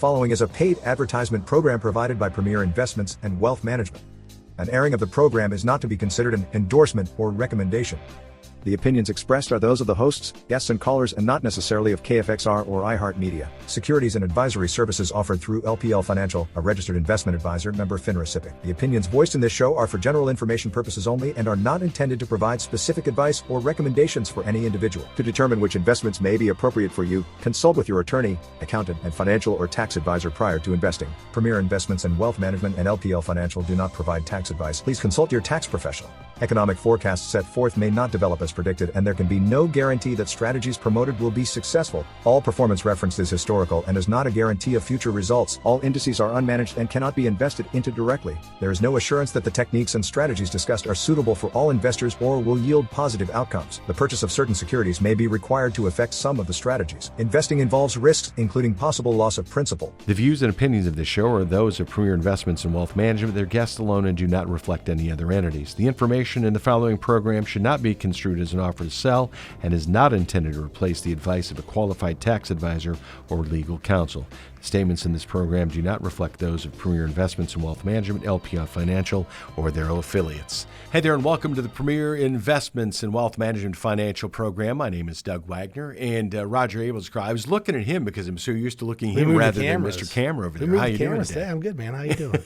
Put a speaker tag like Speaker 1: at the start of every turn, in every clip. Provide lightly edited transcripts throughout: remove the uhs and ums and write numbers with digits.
Speaker 1: following is a paid advertisement program provided by Premier Investments and Wealth Management. An airing of the program is not to be considered an endorsement or recommendation. The opinions expressed are those of the hosts, guests and callers and not necessarily of KFXR or iHeartMedia. Securities and advisory services offered through LPL Financial, a registered investment advisor, member FINRA SIPC. The opinions voiced in this show are for general information purposes only and are not intended to provide specific advice or recommendations for any individual. To determine which investments may be appropriate for you, consult with your attorney, accountant, and financial or tax advisor prior to investing. Premier Investments and Wealth Management and LPL Financial do not provide tax advice. Please consult your tax professional. Economic forecasts set forth may not develop as predicted, and there can be no guarantee that strategies promoted will be successful. All performance referenced is historical and is not a guarantee of future results. All indices are unmanaged and cannot be invested into directly. There is no assurance that the techniques and strategies discussed are suitable for all investors or will yield positive outcomes. The purchase of certain securities may be required to affect some of the strategies. Investing involves risks, including possible loss of principal.
Speaker 2: The views and opinions of this show are those of Premier Investments and Wealth Management, their guests alone, and do not reflect any other entities. The information in the following program should not be construed as an offer to sell and is not intended to replace the advice of a qualified tax advisor or legal counsel. Statements in this program do not reflect those of Premier Investments and Wealth Management, LPL Financial, or their affiliates. Hey there, and welcome to the Premier Investments and Wealth Management Financial Program. My name is Doug Wagner, and Roger Abel's crowd. I was looking at him because I'm so used to looking at him rather than Mr. Camera over there. How you doing today?
Speaker 3: I'm good, man. How you doing?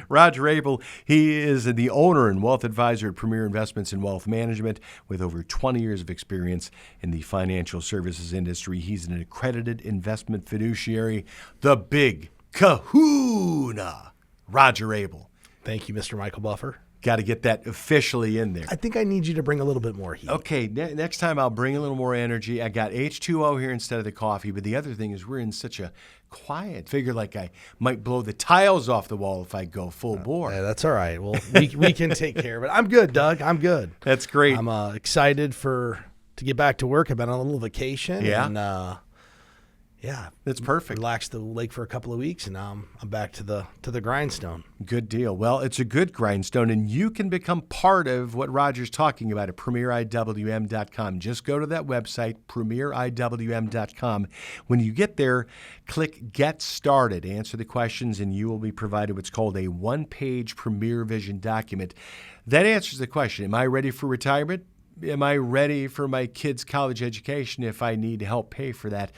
Speaker 2: Roger Abel, he is the owner and wealth advisor at Premier Investments and Wealth Management with over 20 years of experience in the financial services industry. He's an accredited investment fiduciary. The big kahuna, Roger Abel.
Speaker 3: Thank you, Mr. Michael Buffer.
Speaker 2: Got to get that officially in there.
Speaker 3: I think I need you to bring a little bit more heat.
Speaker 2: Okay, next time I'll bring a little more energy. I got H2O here instead of the coffee, but the other thing is we're in such a quiet. Figure like I might blow the tiles off the wall if I go full bore.
Speaker 3: Yeah, that's all right. Well, we can take care of it. I'm good, Doug. I'm good.
Speaker 2: That's great.
Speaker 3: I'm excited to get back to work. I've been on a little vacation.
Speaker 2: Yeah.
Speaker 3: And, yeah,
Speaker 2: that's perfect.
Speaker 3: Relaxed the lake for a couple of weeks, and now I'm back to the grindstone.
Speaker 2: Good deal. Well, it's a good grindstone, and you can become part of what Roger's talking about at premieriwm.com. Just go to that website, premieriwm.com. When you get there, click Get Started. Answer the questions, and you will be provided what's called a one-page Premier Vision document. That answers the question, am I ready for retirement? Am I ready for my kids' college education if I need help pay for that?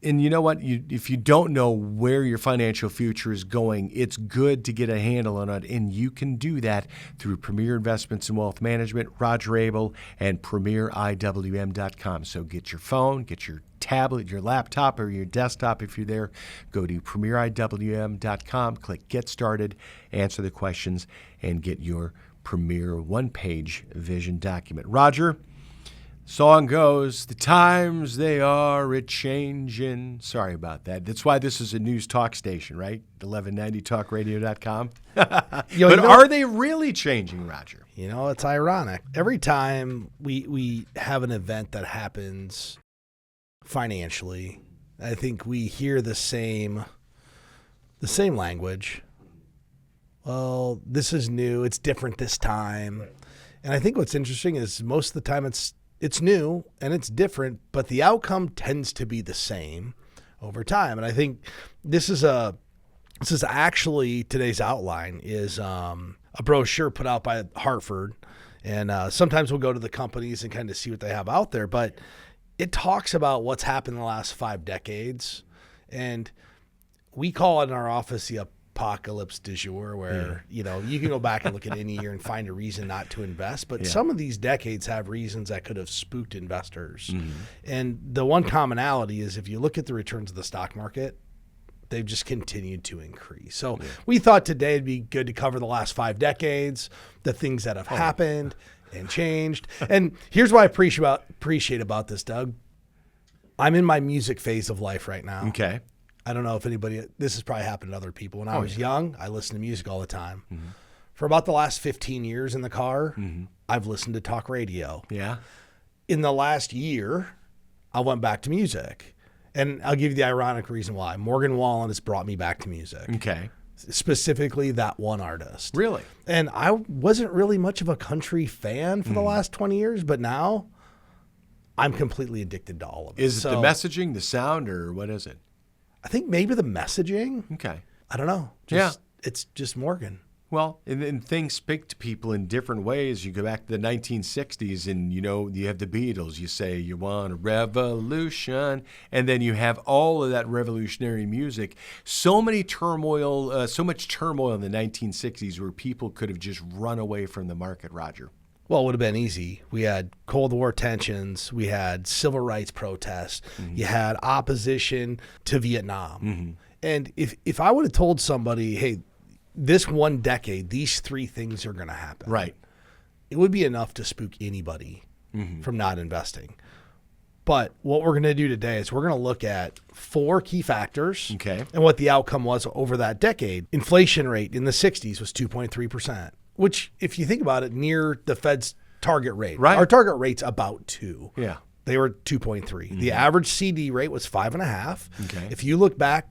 Speaker 2: And you know what? If you don't know where your financial future is going, it's good to get a handle on it. And you can do that through Premier Investments and Wealth Management, Roger Abel, and premieriwm.com. So get your phone, get your tablet, your laptop, or your desktop if you're there. Go to premieriwm.com, click Get Started, answer the questions, and get your Premier one-page vision document. Roger, song goes, the times they are a-changin'. Sorry about that. That's why this is a news talk station, right? 1190talkradio.com. But are they really changing, Roger?
Speaker 3: You know, it's ironic. Every time we have an event that happens financially, I think we hear the same language. Well, this is new. It's different this time. And I think what's interesting is most of the time it's new and it's different, but the outcome tends to be the same over time. And I think this is actually today's outline is a brochure put out by Hartford. And sometimes we'll go to the companies and kind of see what they have out there, but it talks about what's happened in the last 5 decades. And we call it in our office the apocalypse du jour, where you can go back and look at any year and find a reason not to invest, but some of these decades have reasons that could have spooked investors. And the one commonality is if you look at the returns of the stock market, they've just continued to increase. So we thought today it'd be good to cover the last 5 decades, the things that have happened and changed. And here's what I appreciate about this, Doug. I'm in my music phase of life right now.
Speaker 2: Okay.
Speaker 3: I don't know if this has probably happened to other people. When I was young, I listened to music all the time. For about the last 15 years in the car, I've listened to talk radio.
Speaker 2: Yeah.
Speaker 3: In the last year, I went back to music. And I'll give you the ironic reason why. Morgan Wallen has brought me back to music.
Speaker 2: Okay.
Speaker 3: Specifically that one artist.
Speaker 2: Really?
Speaker 3: And I wasn't really much of a country fan for the last 20 years, but now I'm completely addicted to all of it.
Speaker 2: Is it the messaging, the sound, or what is it?
Speaker 3: I think maybe the messaging.
Speaker 2: Okay.
Speaker 3: I don't know. It's just Morgan.
Speaker 2: Well, and things speak to people in different ways. You go back to the 1960s and, you have the Beatles. You say you want a revolution. And then you have all of that revolutionary music. So much turmoil in the 1960s where people could have just run away from the market, Roger.
Speaker 3: Well, it would have been easy. We had Cold War tensions. We had civil rights protests. You had opposition to Vietnam. And if I would have told somebody, hey, this one decade, these three things are going to happen.
Speaker 2: Right.
Speaker 3: It would be enough to spook anybody from not investing. But what we're going to do today is we're going to look at 4 key factors and what the outcome was over that decade. Inflation rate in the 60s was 2.3%, which, if you think about it, near the Fed's target rate.
Speaker 2: Right.
Speaker 3: Our target rate's about 2.
Speaker 2: Yeah.
Speaker 3: They were 2.3. The average CD rate was 5.5.
Speaker 2: Okay.
Speaker 3: If you look back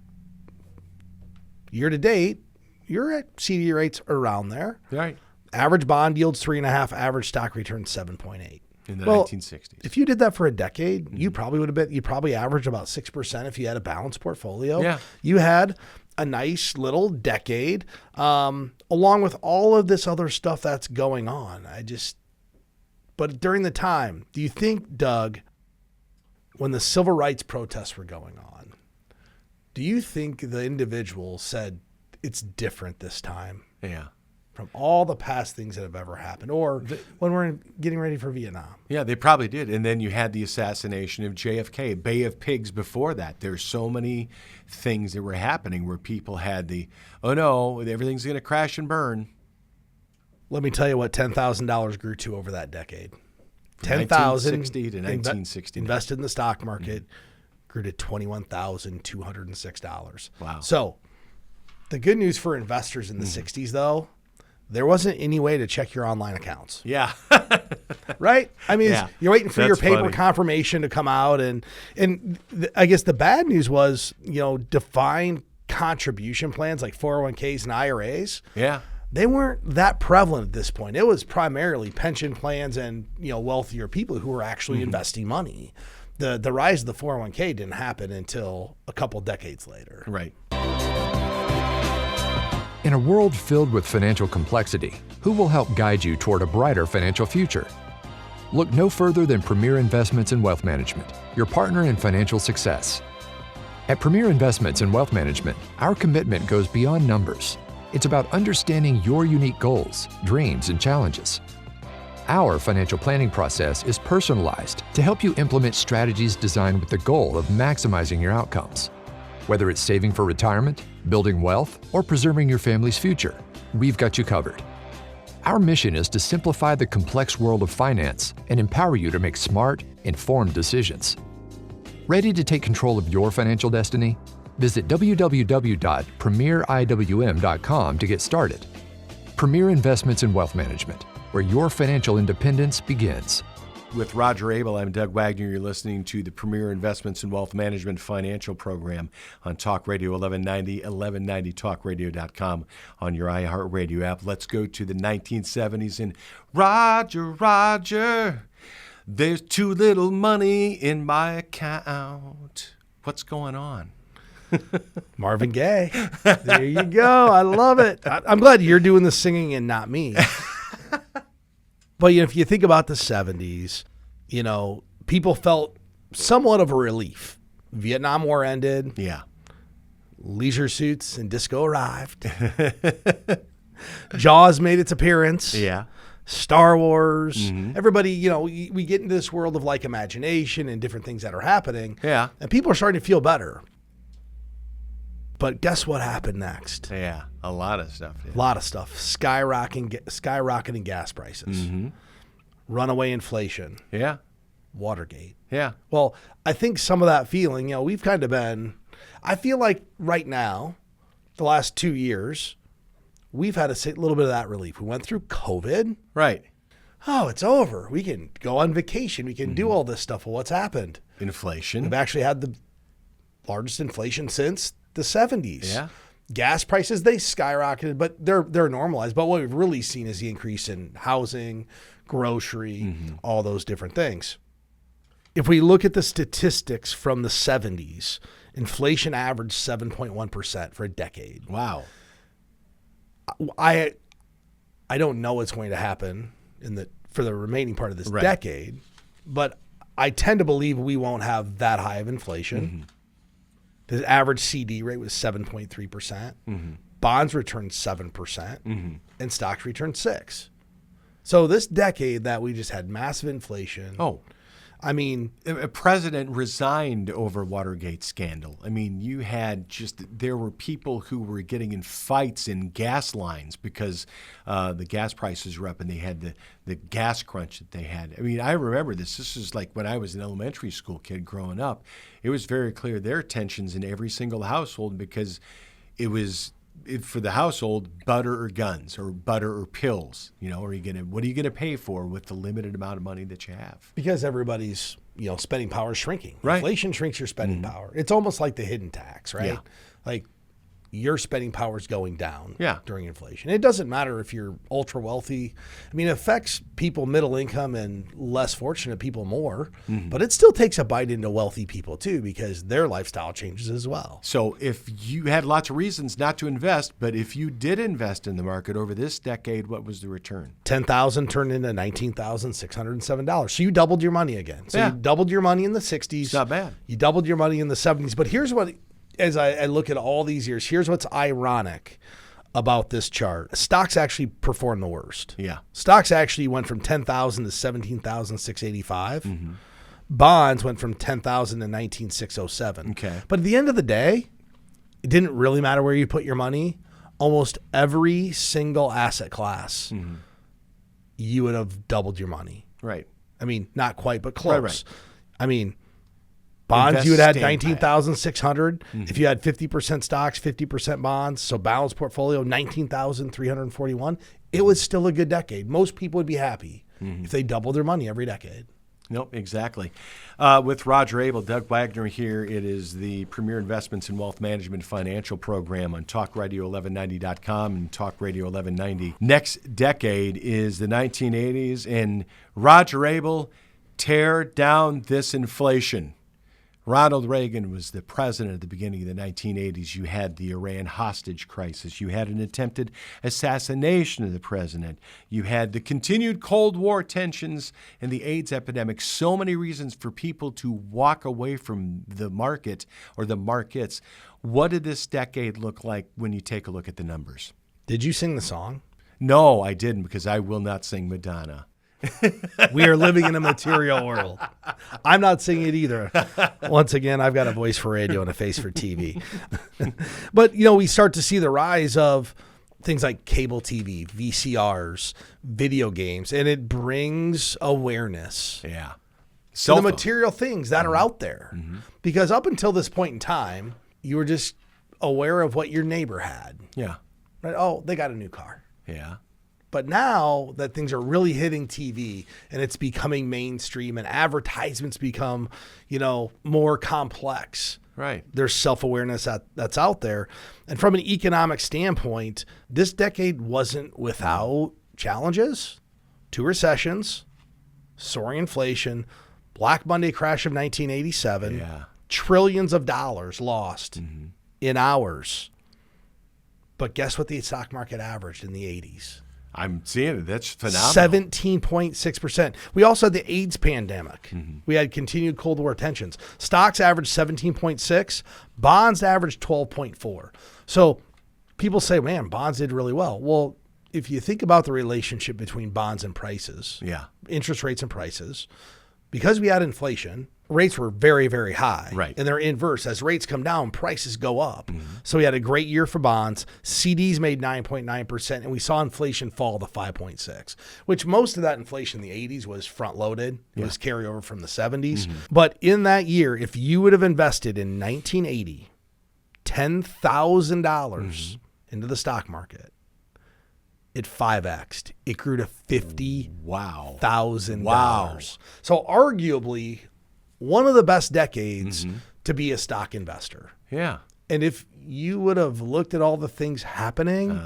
Speaker 3: year to date, your CD rates around there.
Speaker 2: Right.
Speaker 3: Average bond yield's 3.5. Average stock return 7.8.
Speaker 2: In the 1960s.
Speaker 3: If you did that for a decade, you probably averaged about 6% if you had a balanced portfolio.
Speaker 2: Yeah.
Speaker 3: You had a nice little decade, along with all of this other stuff that's going on. But during the time, do you think, Doug, when the civil rights protests were going on, do you think the individual said, it's different this time?
Speaker 2: Yeah.
Speaker 3: From all the past things that have ever happened, or when we're getting ready for Vietnam.
Speaker 2: Yeah, they probably did. And then you had the assassination of JFK, Bay of Pigs before that. There's so many things that were happening where people had oh no, everything's going to crash and burn.
Speaker 3: Let me tell you what $10,000 grew to over that decade.
Speaker 2: From 1960 to 1969.
Speaker 3: Invested in the stock market, grew to $21,206.
Speaker 2: Wow.
Speaker 3: So the good news for investors in the 60s, though, there wasn't any way to check your online accounts.
Speaker 2: Yeah.
Speaker 3: Right? I mean, you're waiting for your paper
Speaker 2: funny.
Speaker 3: confirmation to come out. I guess the bad news was, defined contribution plans like 401ks and IRAs.
Speaker 2: Yeah.
Speaker 3: They weren't that prevalent at this point. It was primarily pension plans and, wealthier people who were actually investing money. The rise of the 401k didn't happen until a couple decades later.
Speaker 2: Right.
Speaker 4: In a world filled with financial complexity, who will help guide you toward a brighter financial future? Look no further than Premier Investments and Wealth Management, your partner in financial success. At Premier Investments and Wealth Management, our commitment goes beyond numbers. It's about understanding your unique goals, dreams, and challenges. Our financial planning process is personalized to help you implement strategies designed with the goal of maximizing your outcomes. Whether it's saving for retirement, building wealth, or preserving your family's future, we've got you covered. Our mission is to simplify the complex world of finance and empower you to make smart, informed decisions. Ready to take control of your financial destiny? Visit www.premieriwm.com to get started. Premier Investments and Wealth Management, where your financial independence begins.
Speaker 2: With Roger Abel, I'm Doug Wagner. You're listening to the Premier Investments and Wealth Management Financial Program on Talk Radio 1190, 1190talkradio.com, on your iHeartRadio app. Let's go to the 1970s. And Roger, there's too little money in my account. What's going on?
Speaker 3: Marvin Gaye. There you go. I love it. I'm glad you're doing the singing and not me. But if you think about the 70s, people felt somewhat of a relief. Vietnam War ended.
Speaker 2: Yeah.
Speaker 3: Leisure suits and disco arrived. Jaws made its appearance.
Speaker 2: Yeah.
Speaker 3: Star Wars. Everybody, we get into this world of like imagination and different things that are happening.
Speaker 2: Yeah.
Speaker 3: And people are starting to feel better. But guess what happened next?
Speaker 2: Yeah, a lot of stuff. Yeah.
Speaker 3: A lot of stuff. Skyrocketing gas prices. Runaway inflation.
Speaker 2: Yeah.
Speaker 3: Watergate.
Speaker 2: Yeah.
Speaker 3: Well, I think some of that feeling, we've kind of been, I feel like right now, the last 2 years, we've had a little bit of that relief. We went through COVID.
Speaker 2: Right.
Speaker 3: Oh, it's over. We can go on vacation. We can do all this stuff. Well, what's happened?
Speaker 2: Inflation.
Speaker 3: We've actually had the largest inflation since the 70s.
Speaker 2: Yeah.
Speaker 3: Gas prices, they skyrocketed, but they're normalized. But what we've really seen is the increase in housing, grocery, all those different things. If we look at the statistics from the 70s Inflation averaged 7.1% for a decade.
Speaker 2: Wow.
Speaker 3: I don't know what's going to happen for the remaining part of this decade, but I tend to believe we won't have that high of inflation. The average CD rate was 7.3%. Bonds returned 7%, and stocks returned 6%. So this decade that we just had massive inflation. I mean,
Speaker 2: a president resigned over Watergate scandal. I mean, there were people who were getting in fights in gas lines because the gas prices were up and they had the gas crunch that they had. I mean, I remember this. This is like when I was an elementary school kid growing up. It was very clear there are tensions in every single household because it was for the household, butter or guns, or butter or pills. What are you gonna pay for with the limited amount of money that you have?
Speaker 3: Because everybody's spending power is shrinking.
Speaker 2: Right.
Speaker 3: Inflation shrinks your spending power. It's almost like the hidden tax, right?
Speaker 2: Yeah.
Speaker 3: Like your spending power is going down during inflation. It doesn't matter if you're ultra wealthy. I mean, it affects people middle income and less fortunate people more, but it still takes a bite into wealthy people too because their lifestyle changes as well.
Speaker 2: So if you had lots of reasons not to invest, but if you did invest in the market over this decade, what was the return?
Speaker 3: $10,000 turned into $19,607. So you doubled your money again. So you doubled your money in the 60s.
Speaker 2: It's not bad.
Speaker 3: You doubled your money in the 70s. But here's what... As I look at all these years, here's what's ironic about this chart. Stocks actually performed the worst.
Speaker 2: Yeah.
Speaker 3: Stocks actually went from 10,000 to 17,685. Bonds went from 10,000 to 19,607.
Speaker 2: Okay.
Speaker 3: But at the end of the day, it didn't really matter where you put your money. Almost every single asset class, you would have doubled your money.
Speaker 2: Right.
Speaker 3: I mean, not quite, but close.
Speaker 2: Right.
Speaker 3: I mean, bonds, you would have had 19,600. If you had 50% stocks, 50% bonds, so balanced portfolio, 19,341. It was still a good decade. Most people would be happy if they doubled their money every decade.
Speaker 2: Nope, exactly. With Roger Abel, Doug Wagner here. It is the Premier Investments and Wealth Management Financial Program on TalkRadio1190.com and Talk Radio 1190. Next decade is the 1980s, and Roger Abel, tear down this inflation. Ronald Reagan was the president at the beginning of the 1980s. You had the Iran hostage crisis. You had an attempted assassination of the president. You had the continued Cold War tensions and the AIDS epidemic. So many reasons for people to walk away from the market or the markets. What did this decade look like when you take a look at the numbers?
Speaker 3: Did you sing the song?
Speaker 2: No, I didn't, because I will not sing Madonna.
Speaker 3: We are living in a material world. I'm not singing it either. Once again, I've got a voice for radio and a face for TV. But, we start to see the rise of things like cable TV, VCRs, video games, and it brings awareness to the material things that are out there. Because up until this point in time, you were just aware of what your neighbor had.
Speaker 2: Yeah.
Speaker 3: Right? Oh, they got a new car.
Speaker 2: Yeah.
Speaker 3: But now that things are really hitting TV and it's becoming mainstream and advertisements become, more complex.
Speaker 2: Right.
Speaker 3: There's self-awareness that's out there. And from an economic standpoint, this decade wasn't without challenges. 2 recessions, soaring inflation, Black Monday crash of 1987, trillions of dollars lost in hours. But guess what the stock market averaged in the 80s?
Speaker 2: I'm seeing it. That's phenomenal.
Speaker 3: 17.6%. We also had the AIDS pandemic. We had continued Cold War tensions. Stocks averaged 17.6. Bonds averaged 12.4. So people say, man, bonds did really well. Well, if you think about the relationship between bonds and prices, interest rates and prices, because we had inflation, rates were very, very high.
Speaker 2: Right.
Speaker 3: And they're inverse. As rates come down, prices go up. So we had a great year for bonds. CDs made 9.9%, and we saw inflation fall to 5.6%, which most of that inflation in the 80s was front-loaded. It was carryover from the 70s. But in that year, if you would have invested in 1980 $10,000 into the stock market, it 5x'd. It grew to $50,000.
Speaker 2: Wow.
Speaker 3: So arguably one of the best decades to be a stock investor.
Speaker 2: Yeah.
Speaker 3: And if you would have looked at all the things happening,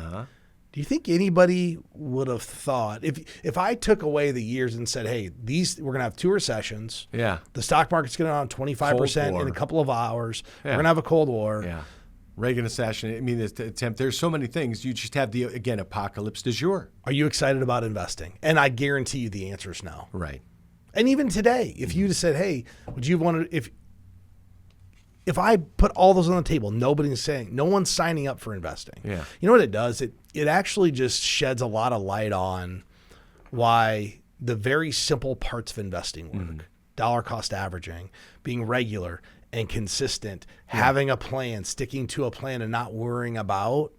Speaker 3: Do you think anybody would have thought, if I took away the years and said, hey, we're going to have 2 recessions.
Speaker 2: Yeah.
Speaker 3: The stock market's going to down 25% in a couple of hours.
Speaker 2: Yeah.
Speaker 3: We're going to have a Cold War.
Speaker 2: Yeah. Reagan assassination. I mean, the attempt. There's so many things. You just have again, apocalypse du jour.
Speaker 3: Are you excited about investing? And I guarantee you the answer is no.
Speaker 2: Right.
Speaker 3: And even today, if you just said, hey, would you want to, if I put all those on the table, no one's signing up for investing.
Speaker 2: Yeah.
Speaker 3: You know what it does? It actually just sheds a lot of light on why the very simple parts of investing work, dollar cost averaging, being regular and consistent, having a plan, sticking to a plan and not worrying about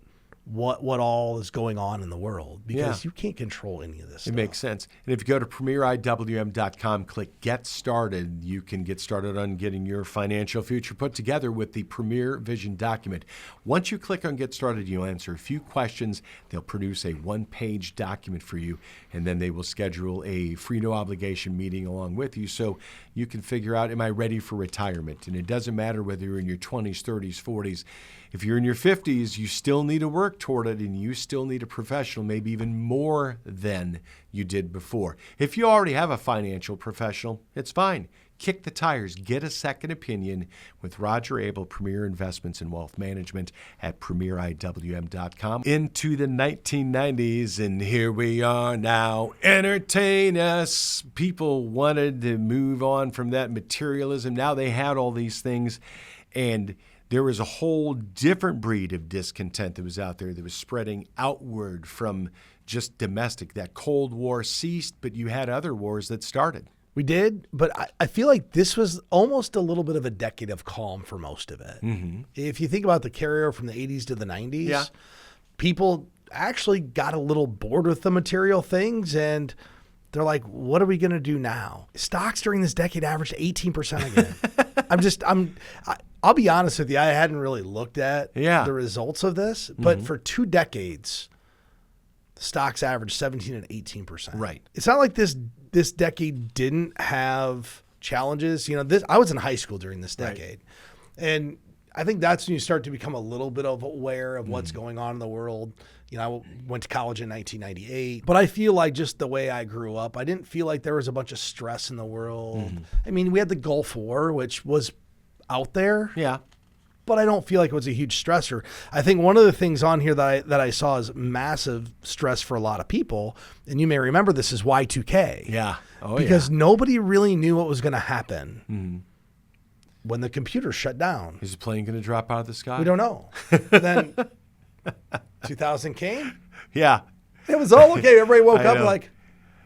Speaker 3: what all is going on in the world, because you can't control any of this stuff.
Speaker 2: It makes sense. And if you go to premieriwm.com, click Get Started, you can get started on getting your financial future put together with the Premier Vision document. Once you click on Get Started, you'll answer a few questions. They'll produce a 1-page document for you, and then they will schedule a free no obligation meeting along with you so you can figure out, am I ready for retirement? And it doesn't matter whether you're in your 20s, 30s, 40s. If you're in your 50s, you still need to work toward it, and you still need a professional, maybe even more than you did before. If you already have a financial professional, it's fine. Kick the tires. Get a second opinion with Roger Abel, Premier Investments and Wealth Management at premieriwm.com. Into the 1990s, and here we are now. Entertain us. People wanted to move on from that materialism. Now they had all these things, and there was a whole different breed of discontent that was out there that was spreading outward from just domestic. That Cold War ceased, but you had other wars that started.
Speaker 3: We did, but I feel like this was almost a little bit of a decade of calm for most of it. Mm-hmm. If you think about the carryover from the 80s to the 90s, people actually got a little bored with the material things, and they're like, what are we going to do now? Stocks during this decade averaged 18% again. I'll be honest with you, I hadn't really looked at the results of this, but for 2 decades, stocks averaged 17 and 18%.
Speaker 2: Right.
Speaker 3: It's not like this decade didn't have challenges. You know, I was in high school during this decade, and I think that's when you start to become a little bit aware of what's going on in the world. You know, I went to college in 1998, but I feel like just the way I grew up, I didn't feel like there was a bunch of stress in the world. I mean, we had the Gulf War, which was out there.
Speaker 2: Yeah.
Speaker 3: But I don't feel like it was a huge stressor. I think one of the things on here that I saw is massive stress for a lot of people, and you may remember this, is Y2K.
Speaker 2: Yeah.
Speaker 3: Because nobody really knew what was going to happen when the computer shut down.
Speaker 2: Is the plane going to drop out of the sky?
Speaker 3: We don't know. Then 2000 came.
Speaker 2: Yeah.
Speaker 3: It was all okay. Everybody woke up like,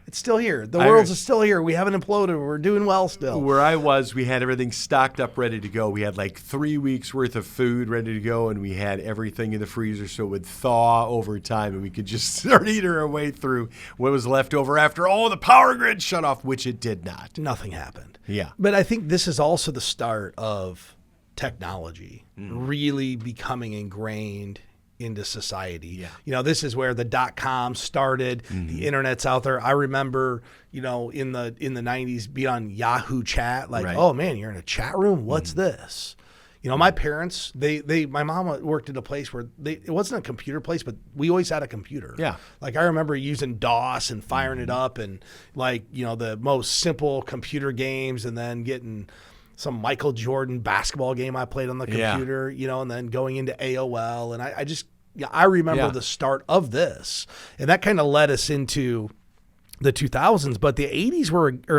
Speaker 3: it's still here. The world's still here. We haven't imploded. We're doing well still.
Speaker 2: Where I was, we had everything stocked up, ready to go. We had like 3 weeks worth of food ready to go, and we had everything in the freezer so it would thaw over time, and we could just start eating our way through what was left over after all the power grid shut off, which it did not.
Speaker 3: Nothing happened.
Speaker 2: Yeah.
Speaker 3: But I think this is also the start of technology really becoming ingrained into society.
Speaker 2: Yeah.
Speaker 3: You know, this is where the .com started. The internet's out there. I remember, you know, in the 90s being on Yahoo Chat, like, oh man, you're in a chat room? What's this? You know, my parents, my mom worked at a place where it wasn't a computer place, but we always had a computer.
Speaker 2: Yeah.
Speaker 3: Like I remember using DOS and firing it up, and like, you know, the most simple computer games, and then getting some Michael Jordan basketball game I played on the computer, you know, and then going into AOL. And I remember the start of this, and that kind of led us into the 2000s. But the 80s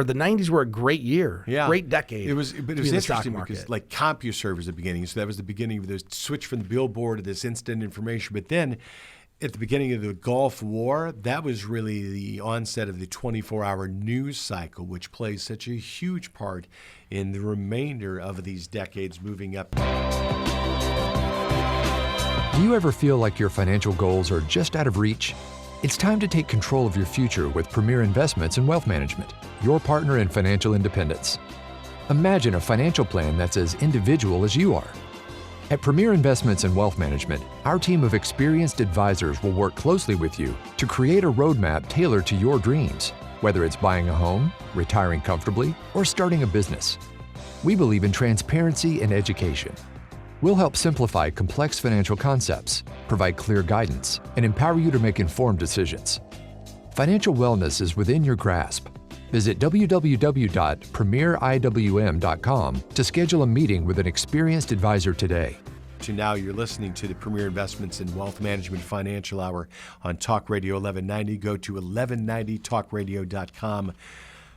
Speaker 3: the 90s were a great year, great decade.
Speaker 2: It was interesting because like CompuServe was the beginning. So that was the beginning of the switch from the billboard to this instant information. But then at the beginning of the Gulf War, that was really the onset of the 24-hour news cycle, which plays such a huge part in the remainder of these decades moving up.
Speaker 4: Do you ever feel like your financial goals are just out of reach? It's time to take control of your future with Premier Investments and Wealth Management, your partner in financial independence. Imagine a financial plan that's as individual as you are. At Premier Investments and Wealth Management, our team of experienced advisors will work closely with you to create a roadmap tailored to your dreams, whether it's buying a home, retiring comfortably, or starting a business. We believe in transparency and education. We'll help simplify complex financial concepts, provide clear guidance, and empower you to make informed decisions. Financial wellness is within your grasp. Visit www.premieriwm.com to schedule a meeting with an experienced advisor today.
Speaker 2: Now you're listening to the Premier Investments in Wealth Management Financial Hour on Talk Radio 1190. Go to 1190talkradio.com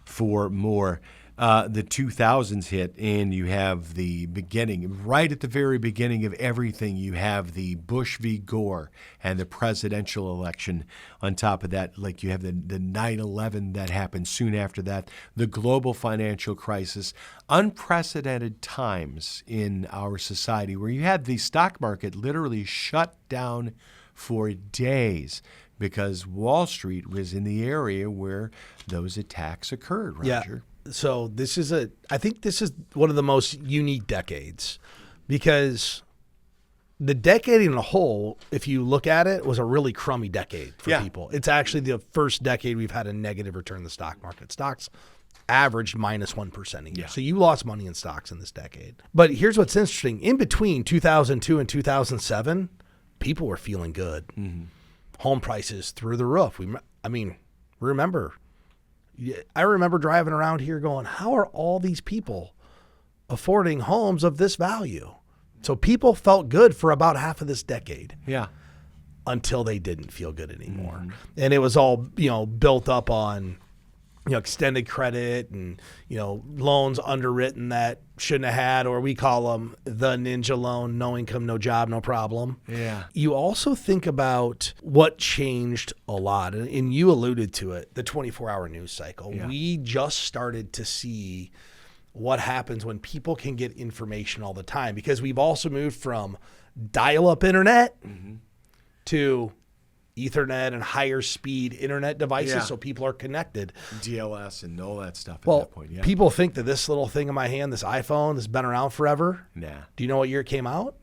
Speaker 2: for more. The 2000s hit, and you have the beginning, right at the very beginning of everything, you have the Bush v. Gore and the presidential election. On top of that, like you have the 9/11 that happened soon after that, the global financial crisis, unprecedented times in our society where you had the stock market literally shut down for days because Wall Street was in the area where those attacks occurred, Roger.
Speaker 3: Yeah. So I think this is one of the most unique decades because the decade in a whole, if you look at it, was a really crummy decade for people. It's actually the first decade we've had a negative return in the stock market. Stocks averaged minus 1% a year. So you lost money in stocks in this decade. But here's what's interesting. In between 2002 and 2007, people were feeling good. Mm-hmm. Home prices through the roof. I remember driving around here going, how are all these people affording homes of this value? So people felt good for about half of this decade.
Speaker 2: Yeah.
Speaker 3: Until they didn't feel good anymore. Mm-hmm. And it was all, built up on, extended credit and, loans underwritten that shouldn't have had, or we call them the ninja loan, no income, no job, no problem.
Speaker 2: Yeah.
Speaker 3: You also think about what changed a lot, and you alluded to it, the 24-hour news cycle. Yeah. We just started to see what happens when people can get information all the time, because we've also moved from dial-up internet to Ethernet and higher speed internet devices, so people are connected.
Speaker 2: DLS and all that stuff at that point. Yeah.
Speaker 3: People think that this little thing in my hand, this iPhone, has been around forever.
Speaker 2: Nah.
Speaker 3: Do you know what year it came out?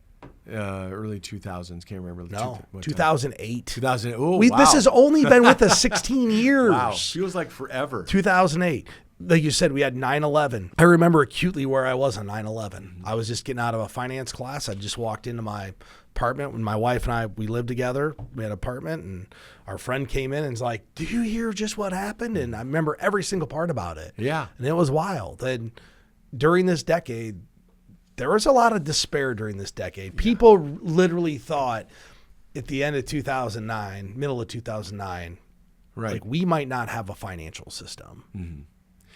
Speaker 2: Early 2000s. Can't remember.
Speaker 3: No, 2008.
Speaker 2: 2000. Oh, wow.
Speaker 3: This has only been with us 16 years.
Speaker 2: Wow. Feels like forever.
Speaker 3: 2008. Like you said, we had 9/11. I remember acutely where I was on 9/11. I was just getting out of a finance class. I just walked into my apartment when my wife and I, we lived together. We had an apartment, and our friend came in and was like, "Do you hear just what happened?" And I remember every single part about it.
Speaker 2: Yeah.
Speaker 3: And it was wild. And during this decade, there was a lot of despair during this decade. Yeah. People literally thought at the end of 2009, middle of 2009, like we might not have a financial system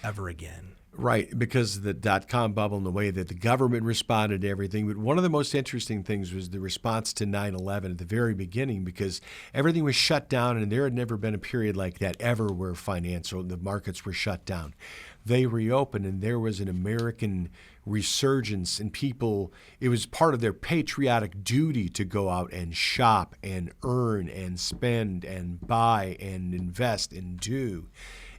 Speaker 3: ever again.
Speaker 2: Right, because of the dot-com bubble and the way that the government responded to everything. But one of the most interesting things was the response to 9/11 at the very beginning, because everything was shut down, and there had never been a period like that ever where the markets were shut down. They reopened, and there was an American resurgence, and people, it was part of their patriotic duty to go out and shop and earn and spend and buy and invest and do.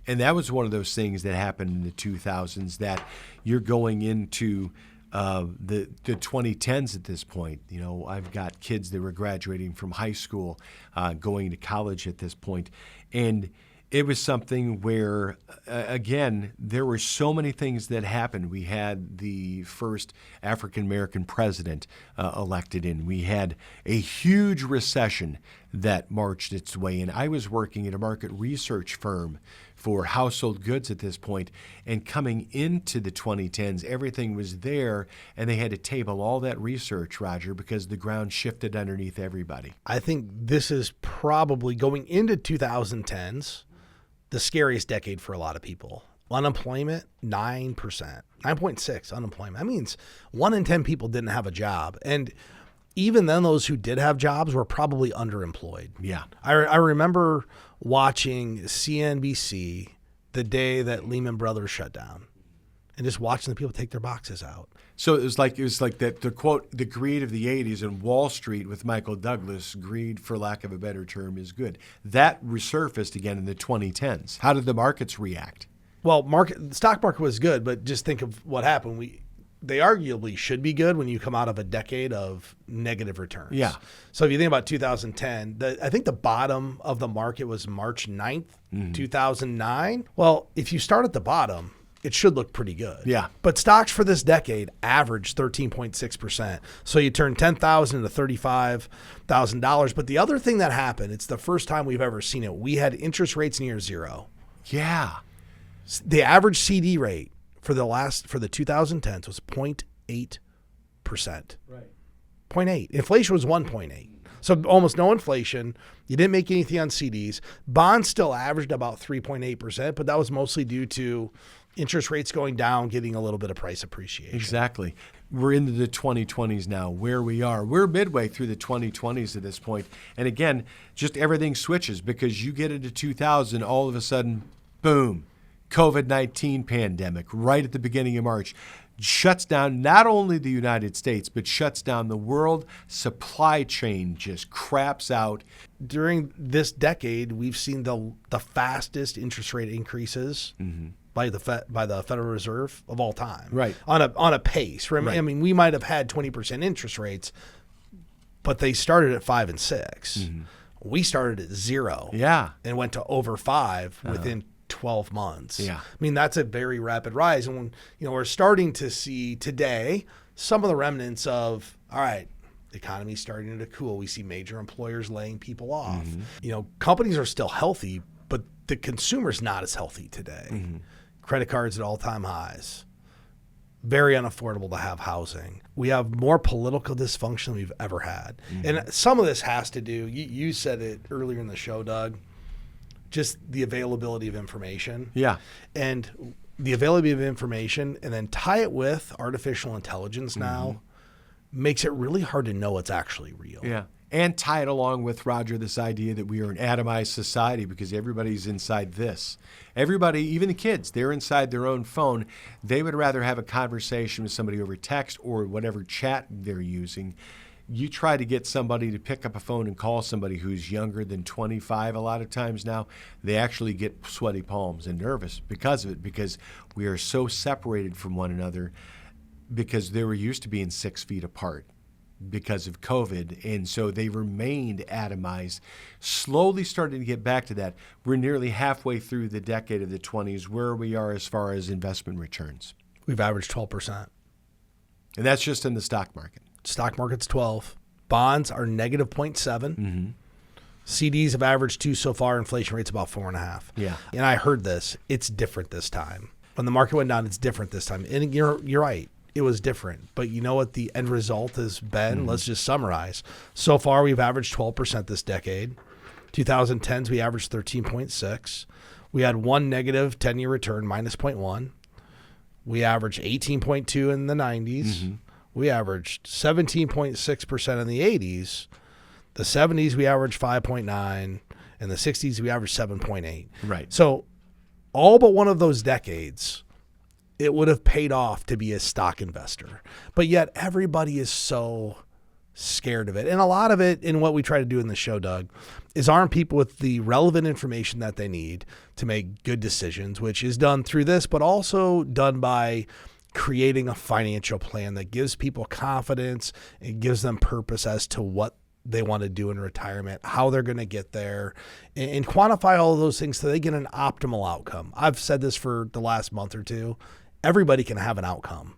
Speaker 2: And that was one of those things that happened in the 2000s, that you're going into the 2010s at this point. I've got kids that were graduating from high school, going to college at this point. And it was something where, again, there were so many things that happened. We had the first African-American president elected in. We had a huge recession that marched its way in. I was working at a market research firm for household goods at this point, and coming into the 2010s, everything was there, and they had to table all that research, Roger, because the ground shifted underneath everybody.
Speaker 3: I think this is probably, going into 2010s, the scariest decade for a lot of people. Unemployment, 9%, 9.6 unemployment. That means 1 in 10 people didn't have a job. And even then, those who did have jobs were probably underemployed.
Speaker 2: Yeah.
Speaker 3: I remember watching CNBC the day that Lehman Brothers shut down, and just watching the people take their boxes out.
Speaker 2: So it was like that, the quote, the greed of the 80s and Wall Street with Michael Douglas, greed, for lack of a better term, is good. That resurfaced again in the 2010s. How did the markets react?
Speaker 3: Well, the stock market was good, but just think of what happened. They arguably should be good when you come out of a decade of negative returns.
Speaker 2: Yeah.
Speaker 3: So if you think about 2010, I think the bottom of the market was March 9th, 2009. Well, if you start at the bottom, it should look pretty good.
Speaker 2: Yeah.
Speaker 3: But stocks for this decade averaged 13.6%. So you turn $10,000 into $35,000. But the other thing that happened, it's the first time we've ever seen it. We had interest rates near zero.
Speaker 2: Yeah.
Speaker 3: The average CD rate for the 2010s was 0.8%.
Speaker 2: Right.
Speaker 3: 0.8. Inflation was 1.8. So almost no inflation. You didn't make anything on CDs. Bonds still averaged about 3.8%, but that was mostly due to interest rates going down, getting a little bit of price appreciation.
Speaker 2: Exactly. We're into the 2020s now, where we are. We're midway through the 2020s at this point. And again, just everything switches because you get into 2000, all of a sudden, boom, COVID-19 pandemic right at the beginning of March. Shuts down not only the United States, but shuts down the world. Supply chain just craps out.
Speaker 3: During this decade, we've seen the fastest interest rate increases by the Federal Reserve of all time.
Speaker 2: Right.
Speaker 3: On a pace. Right. I mean, we might have had 20% interest rates, but they started at 5 and 6. We started at 0.
Speaker 2: Yeah.
Speaker 3: And went to over 5 within 12 months.
Speaker 2: Yeah.
Speaker 3: I mean, that's a very rapid rise. And when, we're starting to see today some of the remnants of, all right, the economy's starting to cool. We see major employers laying people off. Companies are still healthy, but the consumer's not as healthy today. Credit cards at all-time highs. Very unaffordable to have housing. We have more political dysfunction than we've ever had. And some of this has to do, you said it earlier in the show, Doug, just the availability of information.
Speaker 2: Yeah.
Speaker 3: And the availability of information, and then tie it with artificial intelligence now, makes it really hard to know what's actually real.
Speaker 2: Yeah. And tie it along with, Roger, this idea that we are an atomized society because everybody's inside this. Everybody, even the kids, they're inside their own phone. They would rather have a conversation with somebody over text or whatever chat they're using. You try to get somebody to pick up a phone and call somebody who's younger than 25 a lot of times now, they actually get sweaty palms and nervous because of it, because we are so separated from one another because they were used to being 6 feet apart because of COVID, and so they remained atomized. Slowly starting to get back to that. We're nearly halfway through the decade of the 20s, where we are as far as investment returns.
Speaker 3: We've averaged 12%.
Speaker 2: And that's just in the stock market.
Speaker 3: Stock market's 12. Bonds are negative 0.7. CDs have averaged 2 so far. Inflation rate's about 4.5.
Speaker 2: Yeah.
Speaker 3: And I heard this. It's different this time. When the market went down, it's different this time. And you're right. It was different. But you know what the end result has been? Let's just summarize. So far, we've averaged 12% this decade. 2010s, we averaged 13.6. We had one negative 10-year return, minus 0.1. We averaged 18.2 in the 90s. We averaged 17.6% in the 80s. The 70s, we averaged 5.9. In the 60s, we averaged 7.8.
Speaker 2: Right.
Speaker 3: So all but one of those decades, it would have paid off to be a stock investor. But yet everybody is so scared of it. And a lot of it, in what we try to do in the show, Doug, is arm people with the relevant information that they need to make good decisions, which is done through this, but also done by creating a financial plan that gives people confidence and gives them purpose as to what they want to do in retirement, how they're going to get there, and quantify all of those things so they get an optimal outcome. I've said this for the last month or two. Everybody can have an outcome.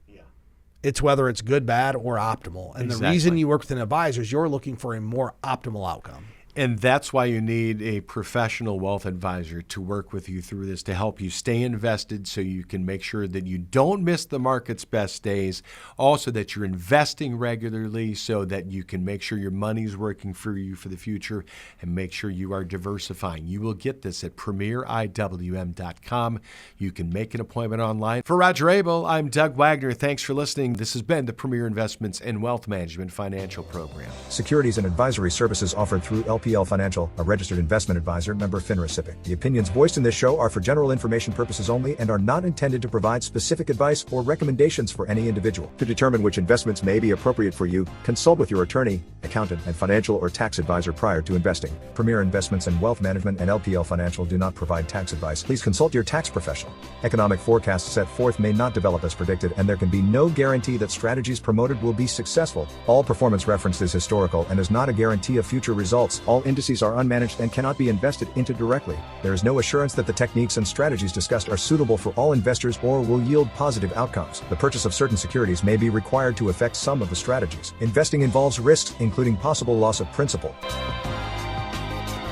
Speaker 3: It's whether it's good, bad, or optimal. And the reason you work with an advisor is you're looking for a more optimal outcome.
Speaker 2: And that's why you need a professional wealth advisor to work with you through this, to help you stay invested so you can make sure that you don't miss the market's best days. Also, that you're investing regularly so that you can make sure your money's working for you for the future and make sure you are diversifying. You will get this at premieriwm.com. You can make an appointment online. For Roger Abel, I'm Doug Wagner. Thanks for listening. This has been the Premier Investments and Wealth Management Financial Program.
Speaker 1: Securities and advisory services offered through LPL Financial, a registered investment advisor, member FINRA SIPC. The opinions voiced in this show are for general information purposes only and are not intended to provide specific advice or recommendations for any individual. To determine which investments may be appropriate for you, consult with your attorney, accountant, and financial or tax advisor prior to investing. Premier Investments and Wealth Management and LPL Financial do not provide tax advice. Please consult your tax professional. Economic forecasts set forth may not develop as predicted, and there can be no guarantee that strategies promoted will be successful. All performance referenced is historical and is not a guarantee of future results. All indices are unmanaged and cannot be invested into directly. There is no assurance that the techniques and strategies discussed are suitable for all investors or will yield positive outcomes. The purchase of certain securities may be required to affect some of the strategies. Investing involves risks, including possible loss of principal.